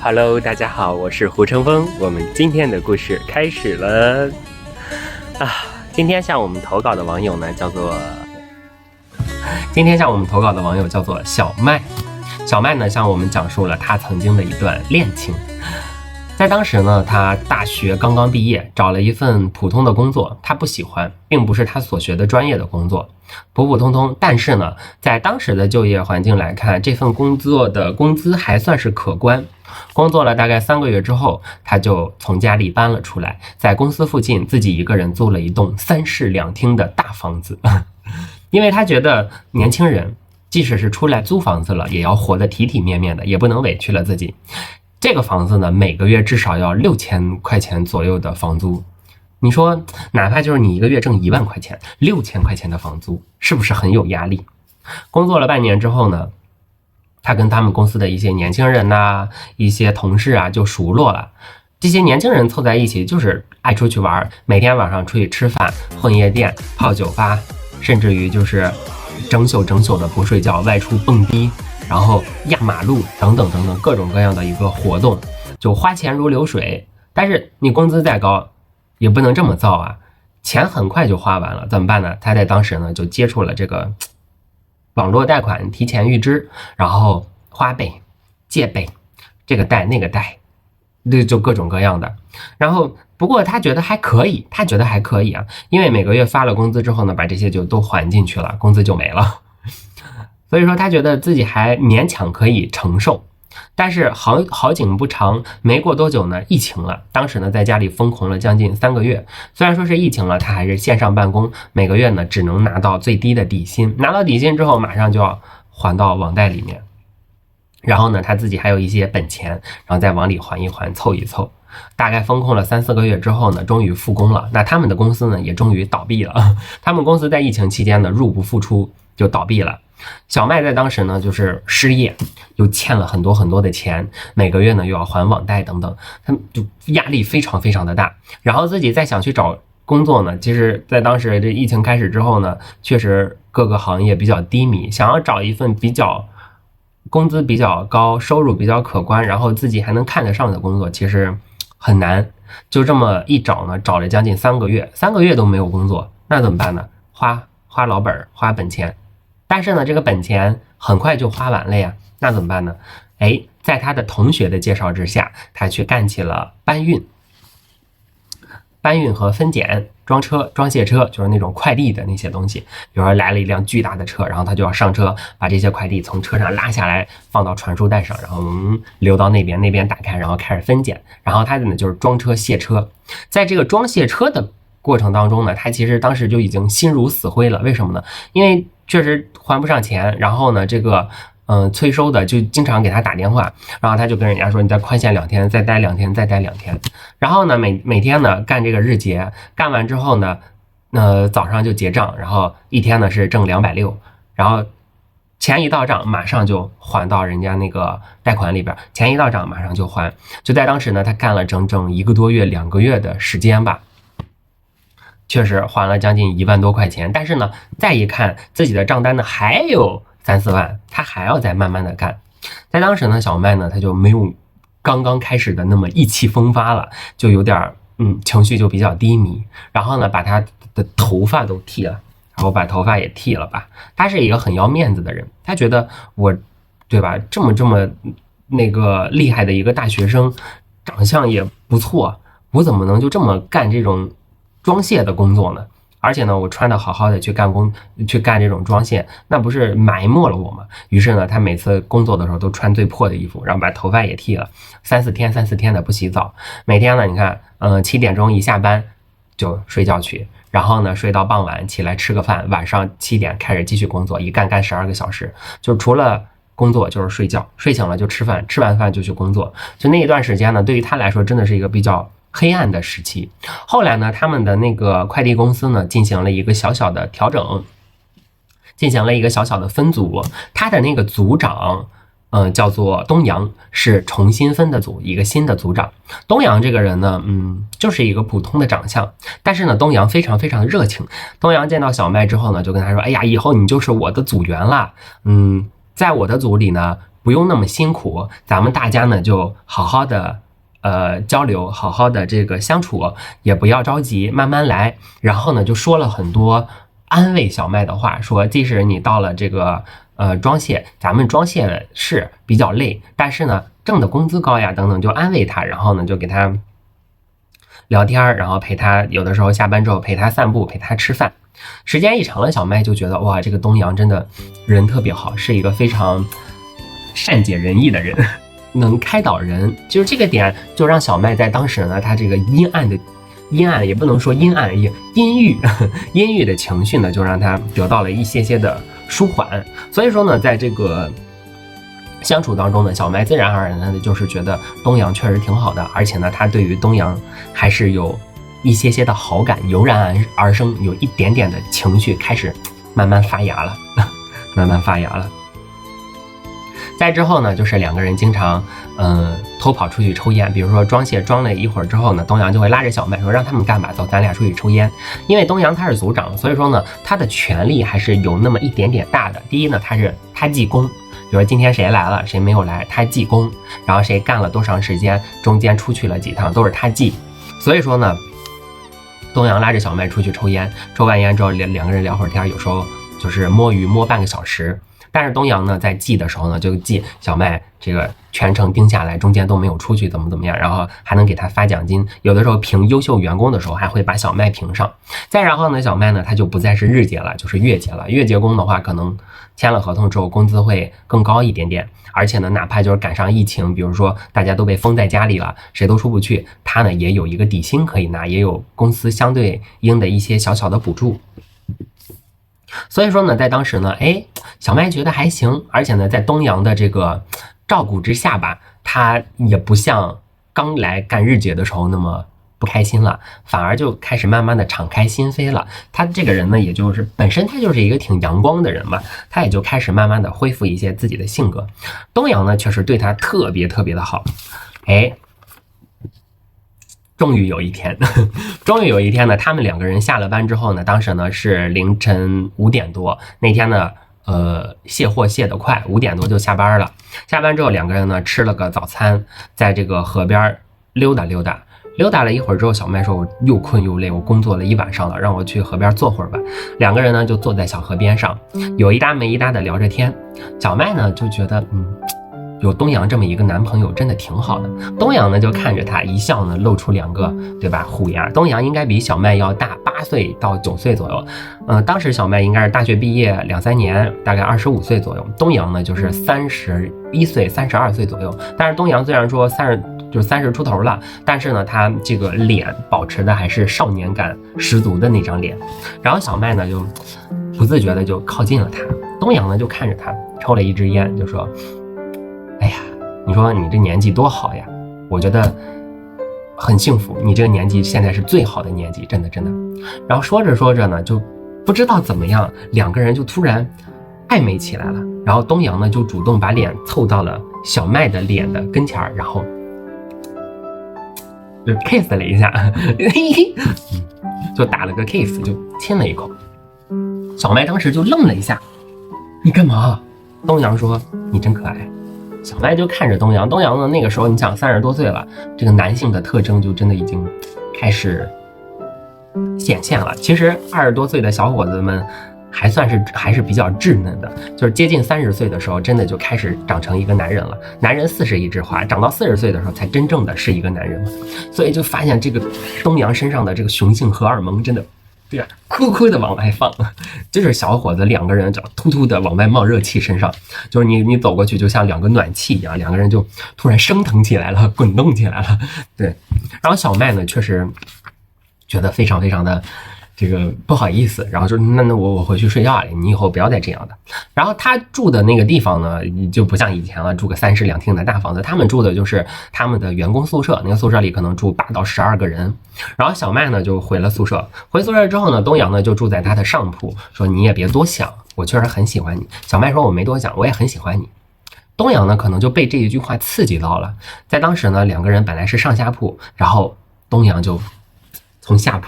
Hello， 大家好，我是胡成峰，我们今天的故事开始了今天向我们投稿的网友呢叫做小麦。小麦呢向我们讲述了他曾经的一段恋情。在当时呢，他大学刚刚毕业，找了一份普通的工作，他不喜欢，并不是他所学的专业的工作，普普通通。但是呢，在当时的就业环境来看，这份工作的工资还算是可观。工作了大概3个月之后，他就从家里搬了出来，在公司附近自己一个人租了一栋3室2厅的大房子。因为他觉得年轻人即使是出来租房子了，也要活得体体面面的，也不能委屈了自己。这个房子呢，每个月至少要6000块钱左右的房租。你说哪怕就是你一个月挣1万块钱，6000块钱的房租是不是很有压力？工作了半年之后呢，他跟他们公司的一些年轻人一些同事就熟络了。这些年轻人凑在一起就是爱出去玩，每天晚上出去吃饭、混夜店、泡酒吧，甚至于就是整宿的不睡觉，外出蹦迪，然后压马路等等等等各种各样的一个活动，就花钱如流水。但是你工资再高也不能这么造啊，钱很快就花完了，怎么办呢？他在当时呢就接触了这个网络贷款提前预支，然后花呗、借呗，这个贷那个贷，就各种各样的。然后不过他觉得还可以啊，因为每个月发了工资之后呢，把这些就都还进去了，工资就没了。所以说他觉得自己还勉强可以承受。但是好景不长，没过多久呢，疫情了。当时呢，在家里封控了将近3个月。虽然说是疫情了，他还是线上办公，每个月呢只能拿到最低的底薪。拿到底薪之后，马上就要还到网贷里面。然后呢，他自己还有一些本钱，然后再往里还一还，凑一凑。大概封控了3-4个月之后呢，终于复工了。那他们的公司呢，也终于倒闭了。他们公司在疫情期间呢，入不敷出，就倒闭了。小麦在当时呢就是失业，又欠了很多的钱，每个月呢又要还网贷等等，他就压力非常的大。然后自己再想去找工作呢，其实在当时这疫情开始之后呢，确实各个行业比较低迷，想要找一份工资比较高、收入比较可观，然后自己还能看得上的工作，其实很难。就这么一找呢，找了将近3个月，3个月都没有工作，那怎么办呢？花老本，花本钱。但是呢，这个本钱很快就花完了呀，那怎么办呢？在他的同学的介绍之下，他去干起了搬运和分拣、装卸车，就是那种快递的那些东西。比如说来了一辆巨大的车，然后他就要上车，把这些快递从车上拉下来，放到传输带上，然后流到那边打开，然后开始分拣。然后他呢就是装车卸车。在这个装卸车的过程当中呢，他其实当时就已经心如死灰了。为什么呢？因为确实还不上钱，然后呢这个催收的就经常给他打电话，然后他就跟人家说你再宽限2天，再待2天，再待2天。然后呢每天呢干这个日结，干完之后呢早上就结账，然后一天呢是挣260，然后钱一到账马上就还到人家那个贷款里边，钱一到账马上就还。就在当时呢，他干了整整1个多月2个月的时间吧，确实还了将近1万多块钱。但是呢再一看自己的账单呢还有3-4万，他还要再慢慢的干。在当时呢，小麦呢他就没有刚刚开始的那么意气风发了，就有点情绪就比较低迷。然后呢把他的头发都剃了，然后把头发也剃了吧。他是一个很要面子的人，他觉得我对吧，这么那个厉害的一个大学生，长相也不错，我怎么能就这么干这种装卸的工作呢？而且呢我穿的好好的去干这种装卸，那不是埋没了我吗？于是呢他每次工作的时候都穿最破的衣服，然后把头发也剃了，3-4天的不洗澡。每天呢你看7点钟一下班就睡觉去，然后呢睡到傍晚起来吃个饭，晚上7点开始继续工作，一干12个小时，就除了工作就是睡觉，睡醒了就吃饭，吃完饭就去工作。就那一段时间呢，对于他来说真的是一个比较黑暗的时期。后来呢他们的那个快递公司呢进行了一个小小的调整，进行了一个小小的分组。他的那个组长叫做东阳，是重新分的组，一个新的组长。东阳这个人呢就是一个普通的长相，但是呢东阳非常的热情。东阳见到小麦之后呢，就跟他说，哎呀，以后你就是我的组员了，在我的组里呢不用那么辛苦，咱们大家呢就好好的交流，好好的这个相处，也不要着急，慢慢来。然后呢就说了很多安慰小麦的话，说即使你到了这个装卸，咱们装卸是比较累，但是呢挣的工资高呀等等，就安慰他，然后呢就给他聊天，然后陪他，有的时候下班之后陪他散步，陪他吃饭。时间一长了，小麦就觉得哇，这个东阳真的人特别好，是一个非常善解人意的人，能开导人。就是这个点就让小麦在当时呢，他这个阴暗也不能说阴暗，也阴郁的情绪呢，就让他得到了一些的舒缓。所以说呢，在这个相处当中呢，小麦自然而然的就是觉得东阳确实挺好的，而且呢，他对于东阳还是有一些的好感，油然而生，有一点点的情绪开始慢慢发芽了，慢慢发芽了。再之后呢，就是两个人经常偷跑出去抽烟，比如说装卸装了一会儿之后呢，东阳就会拉着小麦说让他们干吧，走，咱俩出去抽烟。因为东阳他是组长，所以说呢，他的权力还是有那么一点点大的。第一呢，他记功，比如说今天谁来了谁没有来，他记功，然后谁干了多长时间，中间出去了几趟都是他记。所以说呢，东阳拉着小麦出去抽烟，抽完烟之后两个人聊会儿天，有时候就是摸鱼摸半个小时。但是东阳呢，在记的时候呢，就记小麦这个全程盯下来，中间都没有出去，怎么样，然后还能给他发奖金。有的时候评优秀员工的时候，还会把小麦评上。再然后呢，小麦呢，他就不再是日结了，就是月结了。月结工的话，可能签了合同之后，工资会更高一点点。而且呢，哪怕就是赶上疫情，比如说大家都被封在家里了，谁都出不去，他呢也有一个底薪可以拿，也有公司相对应的一些小小的补助。所以说呢，在当时呢，小麦觉得还行，而且呢，在东阳的这个照顾之下吧，他也不像刚来干日结的时候那么不开心了，反而就开始慢慢的敞开心扉了。他这个人呢，也就是本身他就是一个挺阳光的人嘛，他也就开始慢慢的恢复一些自己的性格。东阳呢，确实对他特别的好。终于有一天呢，他们两个人下了班之后呢，当时呢是凌晨5点多，那天呢卸货卸得快，5点多就下班了。下班之后两个人呢吃了个早餐，在这个河边溜达了一会儿之后，小麦说我又困又累，我工作了一晚上了，让我去河边坐会儿吧。两个人呢就坐在小河边上，有一搭没一搭的聊着天。小麦呢就觉得有东阳这么一个男朋友真的挺好的。东阳呢就看着他一笑呢，露出两个对吧虎牙。东阳应该比小麦要大8岁到9岁左右，当时小麦应该是大学毕业2-3年，大概25岁左右。东阳呢就是31岁32岁左右。但是东阳虽然说30出头了，但是呢他这个脸保持的还是少年感十足的那张脸。然后小麦呢就不自觉的就靠近了他，东阳呢就看着他抽了一支烟，就说哎呀，你说你这年纪多好呀，我觉得很幸福，你这个年纪现在是最好的年纪，真的。然后说着呢，就不知道怎么样，两个人就突然暧昧起来了。然后东阳呢就主动把脸凑到了小麦的脸的跟前，然后就 kiss 了一下就打了个 kiss， 就亲了一口。小麦当时就愣了一下，你干嘛？东阳说你真可爱。小麦就看着东阳，东阳呢那个时候你想30多岁了，这个男性的特征就真的已经开始显现了。其实20多岁的小伙子们还是比较稚嫩的，就是接近30岁的时候真的就开始长成一个男人了。男人40一枝花，长到40岁的时候才真正的是一个男人嘛。所以就发现这个东阳身上的这个雄性荷尔蒙真的对啊，哭的往外放，就是小伙子两个人这突突的往外冒热气，身上就是你走过去就像两个暖气一样，两个人就突然升腾起来了，滚动起来了。对，然后小麦呢确实觉得非常的这个不好意思，然后说那我回去睡觉了，你以后不要再这样的。然后他住的那个地方呢就不像以前了，住个3室2厅的大房子，他们住的就是他们的员工宿舍，那个宿舍里可能住8到12个人。然后小麦呢就回了宿舍，回宿舍之后呢，东阳呢就住在他的上铺，说你也别多想，我确实很喜欢你。小麦说我没多想，我也很喜欢你。东阳呢可能就被这一句话刺激到了，在当时呢两个人本来是上下铺，然后东阳就从上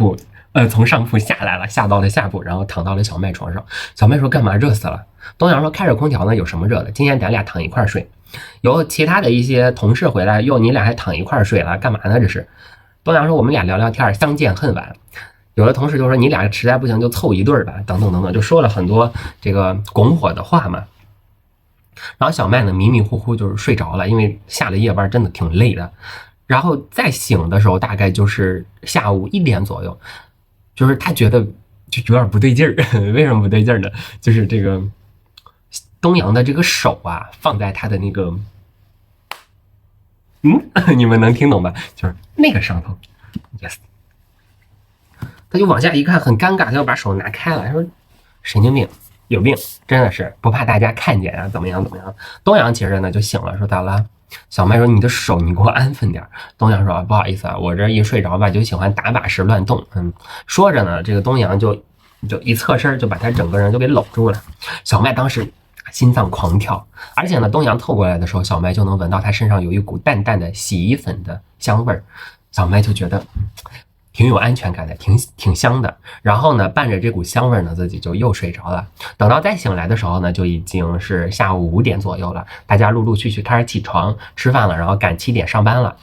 铺下来了，下到了下铺，然后躺到了小麦床上。小麦说干嘛，热死了。东阳说开着空调呢，有什么热的，今天咱俩躺一块睡。有其他的一些同事回来，哟，你俩还躺一块儿睡了，干嘛呢？这是。东阳说我们俩聊聊天，相见恨晚。有的同事就说你俩实在不行就凑一对儿吧，等等等等，就说了很多这个拱火的话嘛。然后小麦呢迷迷糊糊就是睡着了，因为下了夜班真的挺累的。然后再醒的时候大概就是下午1点左右，就是他觉得就有点不对劲儿。为什么不对劲儿呢？就是这个东阳的这个手啊放在他的那个你们能听懂吧？就是那个上头 ，yes。他就往下一看，很尴尬，他要把手拿开了，他说：“神经病，有病，真的是不怕大家看见啊，怎么样怎么样？”东阳其实呢就醒了，说：“咋了？”小麦说：“你的手，你给我安分点。”东阳说：“不好意思啊，我这一睡着吧，就喜欢打把式乱动。”说着呢，这个东阳就一侧身就把他整个人就给搂住了。小麦当时心脏狂跳，而且呢，东阳凑过来的时候，小麦就能闻到他身上有一股淡淡的洗衣粉的香味儿，小麦就觉得挺有安全感的，挺香的。然后呢，伴着这股香味呢，自己就又睡着了。等到再醒来的时候呢，就已经是下午5点左右了。大家陆陆续续开始起床吃饭了，然后赶7点上班了。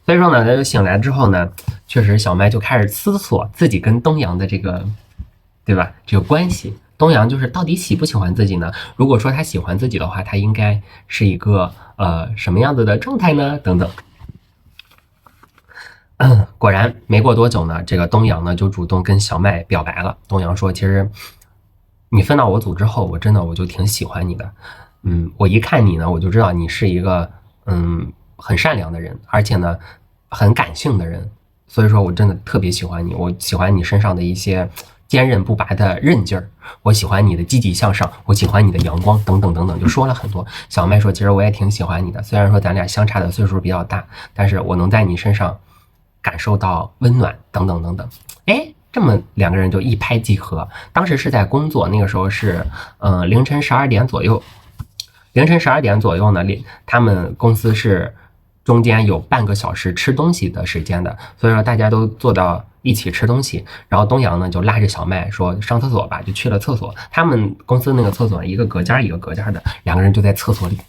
所以说呢，他就醒来之后呢，确实小麦就开始思索自己跟东阳的这个，对吧？这个关系，东阳就是到底喜不喜欢自己呢？如果说他喜欢自己的话，他应该是一个什么样子的状态呢？等等。果然没过多久呢，这个东阳呢就主动跟小麦表白了。东阳说：“其实你分到我组之后，我就挺喜欢你的。我一看你呢，我就知道你是一个很善良的人，而且呢很感性的人。所以说我真的特别喜欢你，我喜欢你身上的一些坚韧不拔的韧劲儿，我喜欢你的积极向上，我喜欢你的阳光，等等等等，就说了很多。”小麦说：“其实我也挺喜欢你的，虽然说咱俩相差的岁数比较大，但是我能在你身上感受到温暖，等等等等。”这么两个人就一拍即合。当时是在工作，那个时候是凌晨12点左右。凌晨12点左右呢，他们公司是中间有半个小时吃东西的时间的，所以说大家都坐到一起吃东西。然后东阳呢就拉着小麦说上厕所吧，就去了厕所。他们公司那个厕所一个隔间一个隔间的，两个人就在厕所里，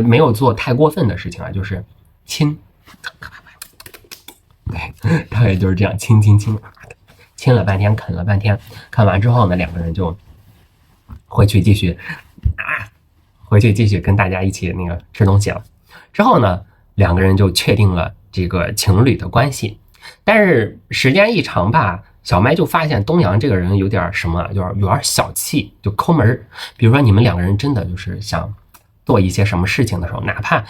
没有做太过分的事情啊，就是亲。对，大概就是这样，亲了半天，啃了半天，啃完之后呢，两个人就回去继续跟大家一起那个吃东西了。之后呢，两个人就确定了这个情侣的关系。但是时间一长吧，小麦就发现东阳这个人有点什么，就是有点小气，就抠门。比如说你们两个人真的就是想做一些什么事情的时候，哪怕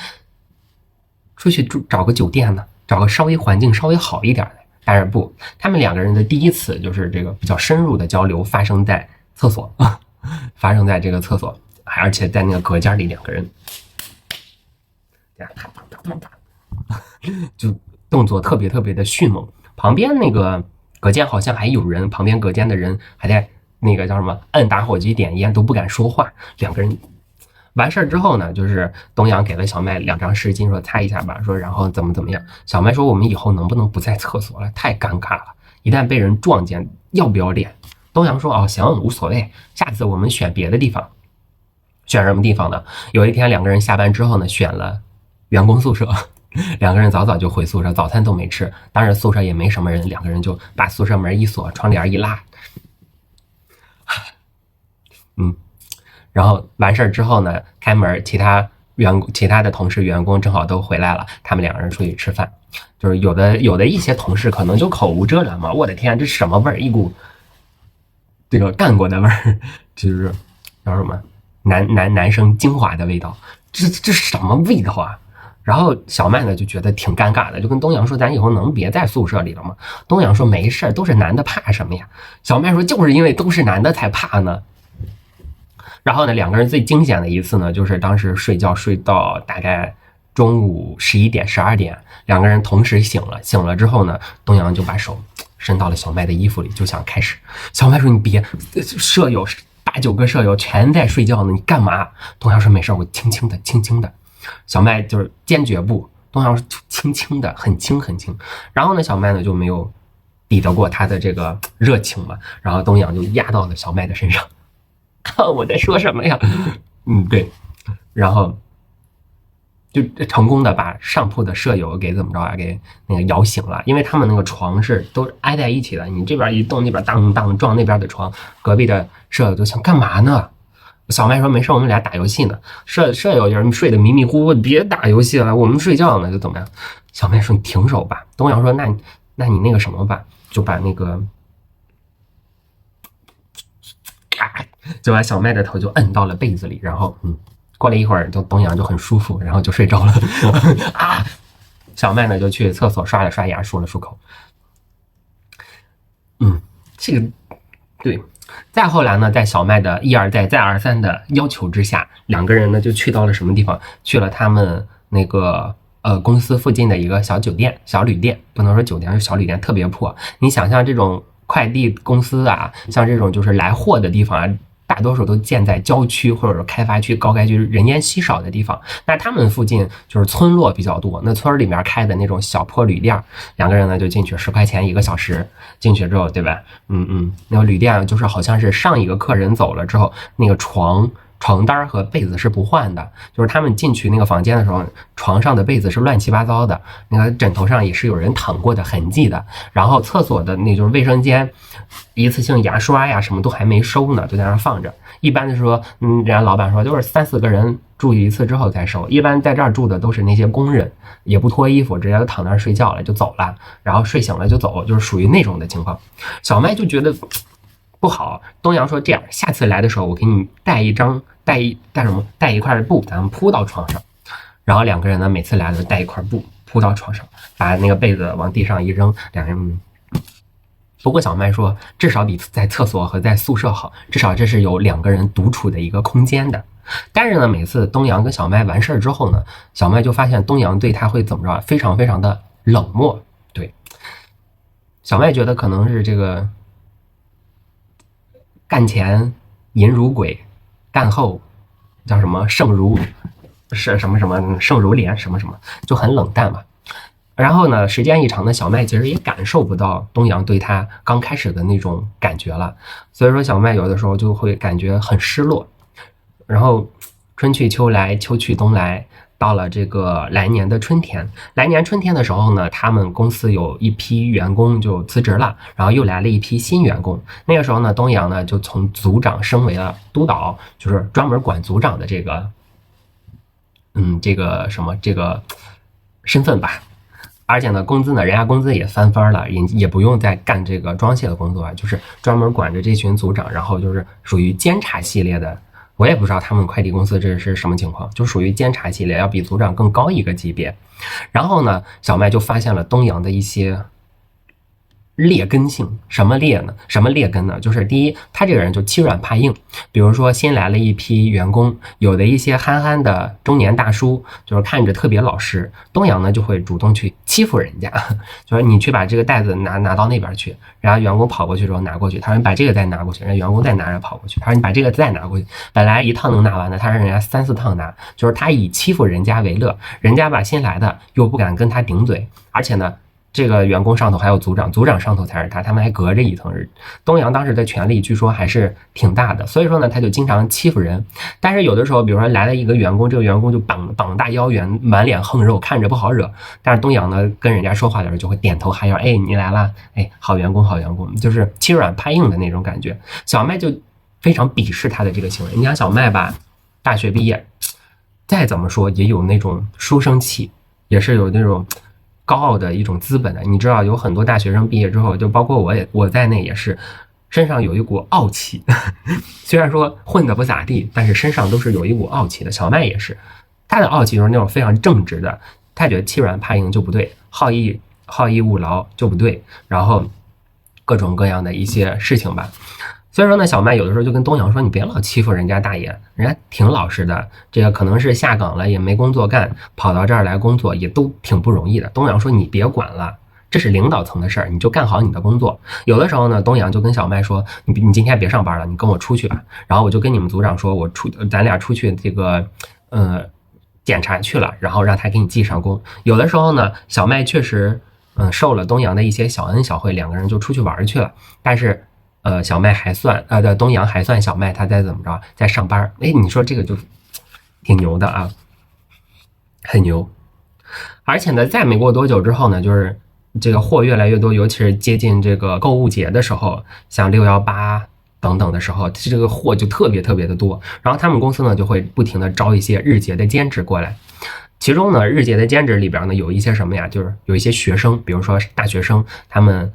出去找个酒店呢，找个稍微环境稍微好一点的，但是不，他们两个人的第一次就是这个比较深入的交流发生在厕所，发生在这个厕所，而且在那个隔间里，两个人就动作特别特别的迅猛。旁边那个隔间好像还有人，旁边隔间的人还在那个叫什么摁打火机点烟，都不敢说话。两个人完事儿之后呢，就是东阳给了小麦2张湿巾，说擦一下吧，说然后怎么样。小麦说我们以后能不能不在厕所了，太尴尬了，一旦被人撞见要不要脸。东阳说行，无所谓，下次我们选别的地方。选什么地方呢？有一天两个人下班之后呢，选了员工宿舍，两个人早早就回宿舍，早餐都没吃，当然宿舍也没什么人，两个人就把宿舍门一锁，窗帘一拉，然后完事儿之后呢，开门，其他的同事员工正好都回来了，他们两个人出去吃饭。就是有的一些同事可能就口无遮拦嘛，我的天，这什么味儿？一股这个干过的味儿，就是叫什么男生精华的味道，这什么味道啊？然后小麦呢就觉得挺尴尬的，就跟东阳说：“咱以后能别在宿舍里了吗？”东阳说：“没事，都是男的，怕什么呀？”小麦说：“就是因为都是男的才怕呢。”然后呢，两个人最惊险的一次呢，就是当时睡觉睡到大概中午11点、12点，两个人同时醒了。醒了之后呢，东阳就把手伸到了小麦的衣服里，就想开始。小麦说：“你别，舍友8、9个舍友全在睡觉呢，你干嘛？”东阳说：“没事，我轻轻的。”小麦就是坚决不，东阳说轻轻的，很轻很轻。然后呢，小麦呢就没有抵得过他的这个热情嘛，然后东阳就压到了小麦的身上。看我在说什么呀？对，然后就成功的把上铺的舍友给怎么着啊，给那个摇醒了，因为他们那个床是都挨在一起的，你这边一动，那边当当撞那边的床，隔壁的舍友就想干嘛呢？小麦说没事，我们俩打游戏呢。舍友就是睡得迷迷糊糊，别打游戏了，我们睡觉呢，就怎么样？小麦说你停手吧。东阳说那你那个什么吧，就把那个就把小麦的头就摁到了被子里，然后过了一会儿，就东阳就很舒服，然后就睡着了啊。小麦呢就去厕所刷了刷牙，漱了漱口。这个对。再后来呢，在小麦的一而再再而三的要求之下，两个人呢就去到了什么地方？去了他们那个公司附近的一个小酒店、小旅店，不能说酒店，是小旅店，特别破。你想象这种快递公司啊，像这种就是来货的地方啊，大多数都建在郊区或者是开发区、高开区人烟稀少的地方。那他们附近就是村落比较多，那村里面开的那种小破旅店，两个人呢就进去，10块钱1个小时，进去之后，对吧？那个旅店就是好像是上一个客人走了之后，那个床单和被子是不换的，就是他们进去那个房间的时候，床上的被子是乱七八糟的，那个枕头上也是有人躺过的痕迹的，然后厕所的那就是卫生间，一次性牙刷呀什么都还没收呢，就在那放着。一般的说，人家老板说就是3、4个人住一次之后再收，一般在这儿住的都是那些工人，也不脱衣服，直接就躺那儿睡觉了就走了，然后睡醒了就走，就是属于那种的情况。小麦就觉得不好，东阳说这样，下次来的时候我给你带一块布，咱们铺到床上。然后两个人呢，每次来都带一块布铺到床上，把那个被子往地上一扔，两人不过小麦说，至少比在厕所和在宿舍好，至少这是有2个人独处的一个空间的。但是呢，每次东阳跟小麦完事儿之后呢，小麦就发现东阳对他会怎么着，非常非常的冷漠。对，小麦觉得可能是这个干前淫如鬼，干后叫什么圣如是什么什么圣如莲什么什么，就很冷淡嘛。然后呢，时间一长呢，小麦其实也感受不到东阳对他刚开始的那种感觉了，所以说小麦有的时候就会感觉很失落。然后春去秋来，秋去冬来，到了这个来年的春天，来年春天的时候呢，他们公司有一批员工就辞职了，然后又来了一批新员工。那个时候呢，东阳呢就从组长升为了督导，就是专门管组长的这个这个身份吧。而且呢，工资呢，人家工资也翻番了，也不用再干这个装卸的工作，就是专门管着这群组长，然后就是属于监察系列的。我也不知道他们快递公司这是什么情况，就属于监察系列，要比组长更高一个级别。然后呢，小麦就发现了东阳的一些劣根性。什么劣根呢？就是第一，他这个人就欺软怕硬。比如说新来了一批员工，有的一些憨憨的中年大叔，就是看着特别老实，东阳呢就会主动去欺负人家，就是你去把这个袋子拿到那边去，然后员工跑过去之后拿过去，他说你把这个再拿过去，然后员工再拿着跑过去，他说你把这个再拿过去，本来1趟能拿完的，他让人家3、4趟拿，就是他以欺负人家为乐，人家吧新来的又不敢跟他顶嘴，而且呢这个员工上头还有组长，组长上头才是他们还隔着一层。东阳当时的权力据说还是挺大的，所以说呢，他就经常欺负人。但是有的时候，比如说来了一个员工，这个员工就膀大腰圆，满脸横肉，看着不好惹。但是东阳呢，跟人家说话的时候就会点头哈腰，哎，你来了，哎，好员工，好员工，就是欺软怕硬的那种感觉。小麦就非常鄙视他的这个行为。你想小麦吧，大学毕业，再怎么说也有那种书生气，也是有那种高傲的一种资本的。你知道有很多大学生毕业之后，就包括我在内也是身上有一股傲气虽然说混得不咋地，但是身上都是有一股傲气的。小麦也是，他的傲气就是那种非常正直的，他觉得欺软怕硬就不对，好逸恶劳就不对，然后各种各样的一些事情吧。所以说呢，小麦有的时候就跟东阳说，你别老欺负人家大爷，人家挺老实的，这个可能是下岗了也没工作干，跑到这儿来工作也都挺不容易的。东阳说你别管了，这是领导层的事儿，你就干好你的工作。有的时候呢，东阳就跟小麦说，你今天别上班了，你跟我出去吧。然后我就跟你们组长说，咱俩出去这个检查去了，然后让他给你记上工。有的时候呢，小麦确实受了东阳的一些小恩小惠，两个人就出去玩去了。但是小麦还算东阳还算小麦他在怎么着在上班。哎，你说这个就挺牛的啊，很牛。而且呢，在没过多久之后呢，就是这个货越来越多，尤其是接近这个购物节的时候，像618等等的时候，这个货就特别特别的多。然后他们公司呢就会不停的招一些日结的兼职过来。其中呢，日结的兼职里边呢有一些什么呀？就是有一些学生，比如说大学生，他们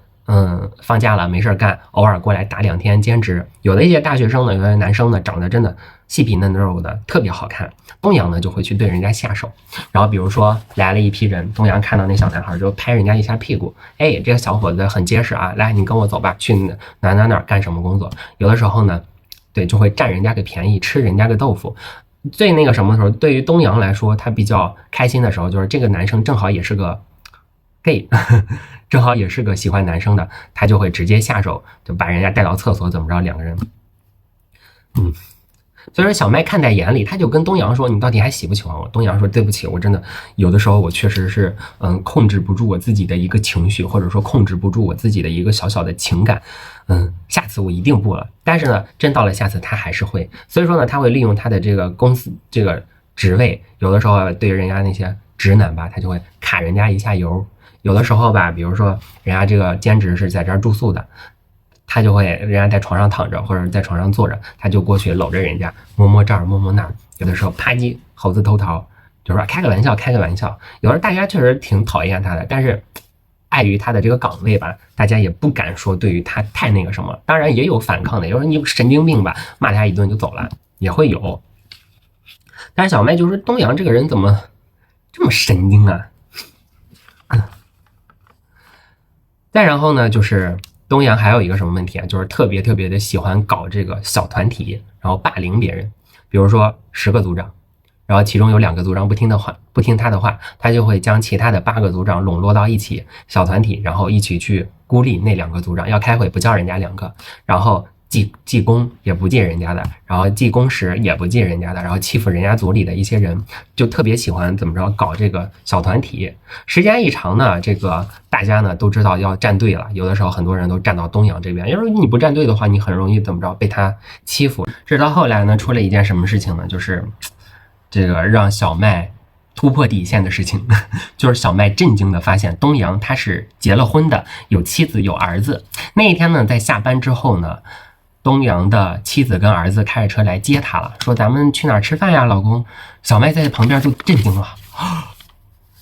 放假了没事干，偶尔过来打2天兼职。有的一些大学生呢，有的男生呢，长得真的细皮嫩肉的，特别好看。东阳呢就会去对人家下手，然后比如说来了一批人，东阳看到那小男孩就拍人家一下屁股，哎，这个小伙子很结实啊，来你跟我走吧，去哪儿干什么工作。有的时候呢，对，就会占人家个便宜，吃人家个豆腐。最那个什么时候，对于东阳来说，他比较开心的时候，就是这个男生正好也是个 gay， 正好也是个喜欢男生的，他就会直接下手，就把人家带到厕所，怎么着，两个人，所以说小麦看在眼里，他就跟东阳说：“你到底还喜不喜欢我？”东阳说：“对不起，我真的有的时候我确实是控制不住我自己的一个情绪，或者说控制不住我自己的一个小小的情感，下次我一定不了。但是呢，真到了下次他还是会，所以说呢，他会利用他的这个公司这个职位，有的时候对人家那些直男吧，他就会卡人家一下油。有的时候吧，比如说人家这个兼职是在这儿住宿的。”他就会人家在床上躺着或者在床上坐着，他就过去搂着人家摸摸这儿摸摸那儿，有的时候啪叽猴子偷桃，就说开个玩笑开个玩笑。有的大家确实挺讨厌他的，但是碍于他的这个岗位吧，大家也不敢说对于他太那个什么。当然也有反抗的，有人你神经病吧，骂他一顿就走了，也会有。但是小麦就说东阳这个人怎么这么神经啊？再然后呢，就是东阳还有一个什么问题啊？就是特别特别的喜欢搞这个小团体，然后霸凌别人。比如说10个组长，然后其中有2个组长不听他的话，他就会将其他的8个组长笼络到一起，小团体，然后一起去孤立那2个组长。要开会不叫人家2个，然后记功也不记人家的，然后记公时也不记人家的，然后欺负人家组里的一些人，就特别喜欢怎么着搞这个小团体。时间一长呢，这个大家呢都知道要站队了，有的时候很多人都站到东阳这边，要是你不站队的话，你很容易怎么着被他欺负。直到后来呢，出了一件什么事情呢？就是这个让小麦突破底线的事情，就是小麦震惊的发现东阳他是结了婚的，有妻子有儿子。那一天呢，在下班之后呢，东阳的妻子跟儿子开着车来接他了，说咱们去哪儿吃饭呀，老公。小麦在旁边就震惊了，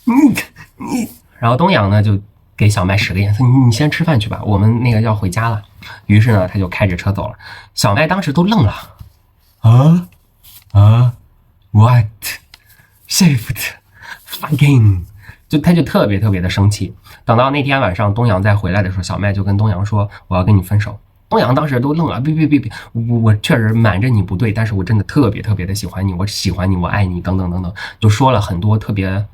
你，然后东阳呢就给小麦使个眼色，你先吃饭去吧，我们那个要回家了。于是呢，他就开着车走了。小麦当时都愣了，what shift fucking， 他就特别特别的生气。等到那天晚上东阳再回来的时候，小麦就跟东阳说我要跟你分手。东阳当时都愣了，别，我确实瞒着你不对，但是我真的特别特别的喜欢你，我喜欢你，我爱你，等等等等，就说了很多特别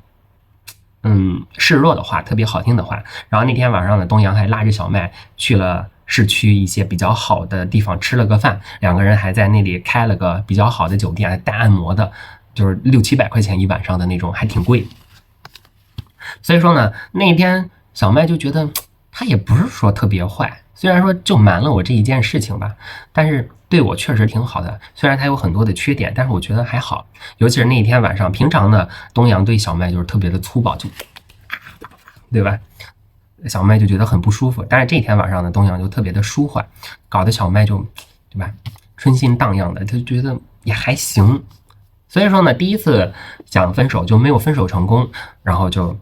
示弱的话，特别好听的话。然后那天晚上呢，东阳还拉着小麦去了市区一些比较好的地方吃了个饭，2个人还在那里开了个比较好的酒店，带按摩的，就是600-700块钱一晚上的那种，还挺贵。所以说呢，那一天小麦就觉得他也不是说特别坏，虽然说就瞒了我这一件事情吧，但是对我确实挺好的。虽然他有很多的缺点，但是我觉得还好。尤其是那一天晚上，平常呢，东阳对小麦就是特别的粗暴，就对吧？小麦就觉得很不舒服。但是这天晚上呢，东阳就特别的舒缓，搞得小麦就对吧，春心荡漾的，他就觉得也还行。所以说呢，第一次想分手就没有分手成功，然后就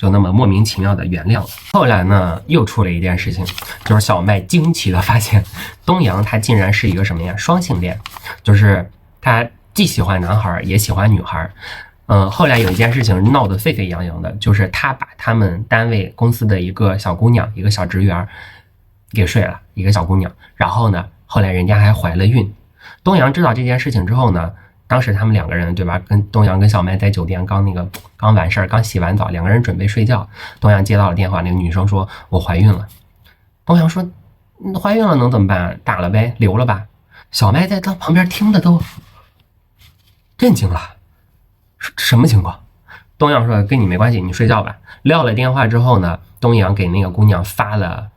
那么莫名其妙的原谅了。后来呢，又出了一件事情，就是小麦惊奇的发现东阳他竟然是一个什么呀，双性恋，就是他既喜欢男孩也喜欢女孩。后来有一件事情闹得沸沸扬扬的，就是他把他们单位公司的一个小姑娘，一个小职员给睡了，一个小姑娘。然后呢，后来人家还怀了孕。东阳知道这件事情之后呢，当时他们2个人对吧，跟东阳跟小麦在酒店刚完事儿，刚洗完澡，2个人准备睡觉。东阳接到了电话，那个女生说我怀孕了。东阳说你怀孕了能怎么办？打了呗，留了吧。小麦在他旁边听的都震惊了，什么情况？东阳说跟你没关系，你睡觉吧。撂了电话之后呢，东阳给那个姑娘发了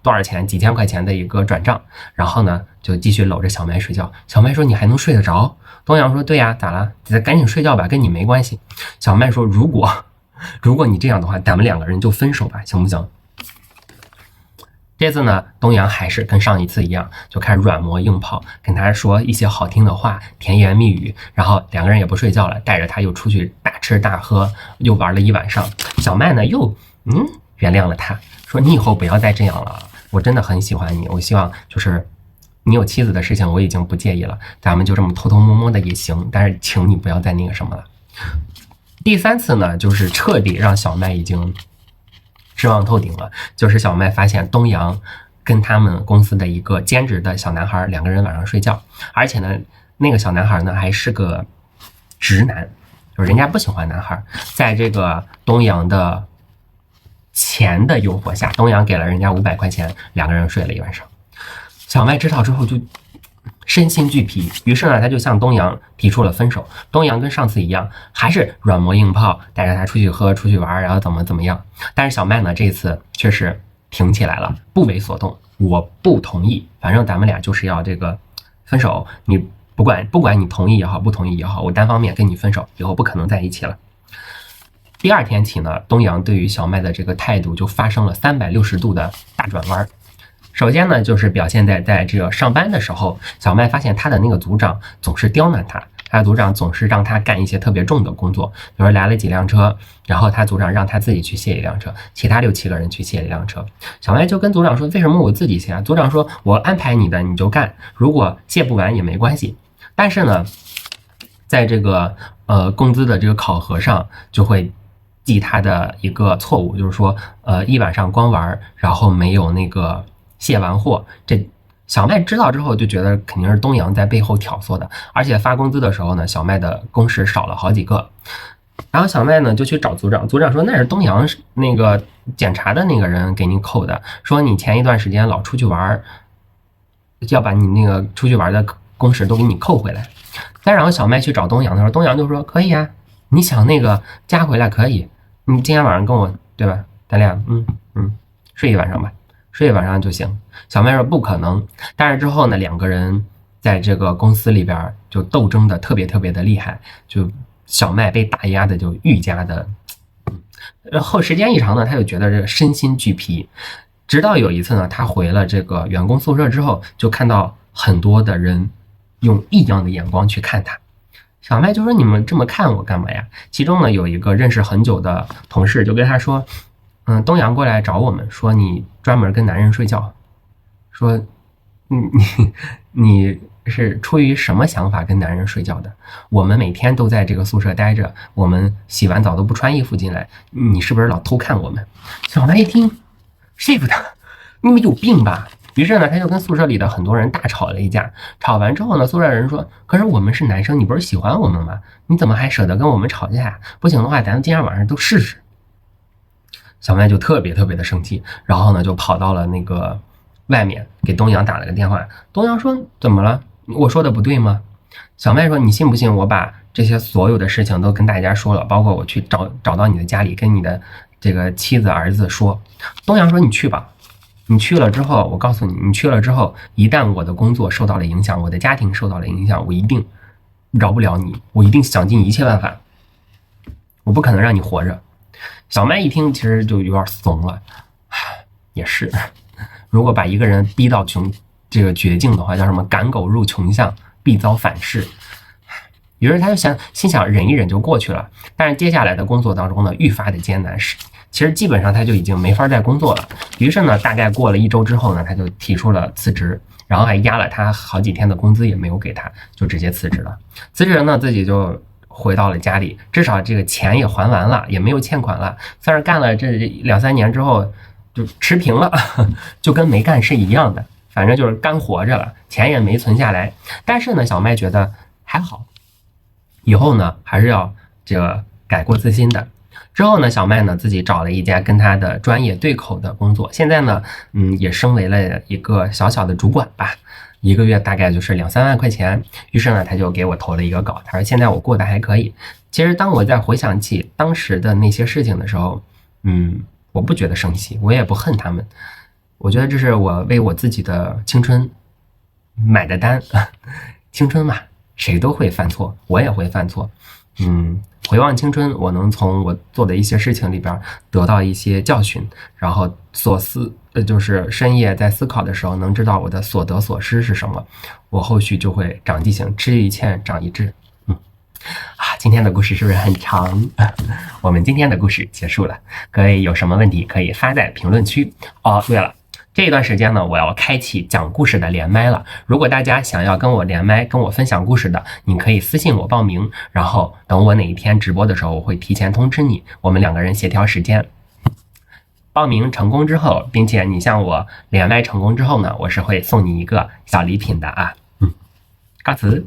多少钱几千块钱的一个转账，然后呢就继续搂着小麦睡觉。小麦说你还能睡得着？东阳说对呀，咋了？赶紧睡觉吧，跟你没关系。小麦说如果你这样的话，咱们2个人就分手吧，行不行？这次呢，东阳还是跟上一次一样，就开始软磨硬泡，跟他说一些好听的话，甜言蜜语，然后2个人也不睡觉了，带着他又出去大吃大喝，又玩了一晚上。小麦呢又原谅了他，说你以后不要再这样了，我真的很喜欢你，我希望就是你有妻子的事情我已经不介意了，咱们就这么偷偷摸摸的也行，但是请你不要再那个什么了。第3次呢，就是彻底让小麦已经失望透顶了，就是小麦发现东阳跟他们公司的一个兼职的小男孩2个人晚上睡觉，而且呢那个小男孩呢还是个直男，就是人家不喜欢男孩。在这个东阳的钱的诱惑下，东阳给了人家500块钱，2个人睡了一晚上。小麦知道之后就身心俱疲，于是呢他就向东阳提出了分手。东阳跟上次一样，还是软磨硬泡，带着他出去喝出去玩，然后怎么样。但是小麦呢这次却是挺起来了，不为所动，我不同意，反正咱们俩就是要这个分手，你不管你同意也好不同意也好，我单方面跟你分手，以后不可能在一起了。第2天起呢，东阳对于小麦的这个态度就发生了360度的大转弯。首先呢，就是表现在这个上班的时候，小麦发现他的那个组长总是刁难他，他的组长总是让他干一些特别重的工作，比如来了几辆车，然后他组长让他自己去卸一辆车，其他6、7个人去卸一辆车。小麦就跟组长说，为什么我自己卸啊？组长说，我安排你的你就干，如果卸不完也没关系。但是呢，在这个工资的这个考核上就会记他的一个错误，就是说一晚上光玩，然后没有那个卸完货。这小麦知道之后就觉得肯定是东阳在背后挑唆的，而且发工资的时候呢，小麦的工时少了好几个。然后小麦呢就去找组长，组长说那是东阳那个检查的那个人给你扣的，说你前一段时间老出去玩，要把你那个出去玩的工时都给你扣回来。再然后小麦去找东阳的时候，东阳就说可以啊，你想那个加回来可以，你今天晚上跟我对吧，咱俩睡一晚上吧，睡一晚上就行。小麦说不可能，但是之后呢2个人在这个公司里边就斗争的特别的厉害，就小麦被打压的就愈加的然后时间一长呢，他就觉得这个身心俱疲。直到有一次呢，他回了这个员工宿舍之后，就看到很多的人用异样的眼光去看他。小麦就说你们这么看我干嘛呀？其中呢有一个认识很久的同事就跟他说，东阳过来找我们，说你专门跟男人睡觉，说你是出于什么想法跟男人睡觉的？我们每天都在这个宿舍待着，我们洗完澡都不穿衣服进来，你是不是老偷看我们？小麦一听，说服他，你们有病吧？于是呢，他就跟宿舍里的很多人大吵了一架。吵完之后呢，宿舍人说，可是我们是男生，你不是喜欢我们吗？你怎么还舍得跟我们吵架？不行的话，咱们今天晚上都试试。小麦就特别的生气，然后呢就跑到了那个外面给东阳打了个电话。东阳说怎么了？我说的不对吗？小麦说你信不信我把这些所有的事情都跟大家说了，包括我去找到你的家里跟你的这个妻子儿子说。东阳说你去吧，你去了之后，我告诉你，你去了之后，一旦我的工作受到了影响，我的家庭受到了影响，我一定饶不了你，我一定想尽一切办法，我不可能让你活着。小麦一听其实就有点怂了，也是，如果把一个人逼到这个绝境的话，叫什么赶狗入穷巷必遭反噬。于是他就心想忍一忍就过去了。但是接下来的工作当中呢，愈发的艰难，其实基本上他就已经没法再工作了。于是呢，大概过了1周之后呢，他就提出了辞职，然后还压了他好几天的工资也没有给他，就直接辞职了。辞职呢，自己就回到了家里，至少这个钱也还完了，也没有欠款了，算是干了这2、3年之后就持平了，就跟没干是一样的，反正就是干活着了，钱也没存下来。但是呢，小麦觉得还好，以后呢还是要这个改过自新的。之后呢，小麦呢自己找了一家跟他的专业对口的工作，现在呢也升为了一个小小的主管吧，一个月大概就是2、3万块钱。于是呢，他就给我投了一个稿，他说现在我过得还可以。其实当我在回想起当时的那些事情的时候，我不觉得生气，我也不恨他们，我觉得这是我为我自己的青春买的单。青春嘛，谁都会犯错，我也会犯错。回望青春，我能从我做的一些事情里边得到一些教训，然后就是深夜在思考的时候，能知道我的所得所失是什么，我后续就会长记性，吃一堑长一智。今天的故事是不是很长？我们今天的故事结束了，各位有什么问题可以发在评论区。对了，这一段时间呢，我要开启讲故事的连麦了。如果大家想要跟我连麦，跟我分享故事的，你可以私信我报名，然后等我哪一天直播的时候，我会提前通知你，我们两个人协调时间。报名成功之后，并且你向我连麦成功之后呢，我是会送你一个小礼品的啊。告辞。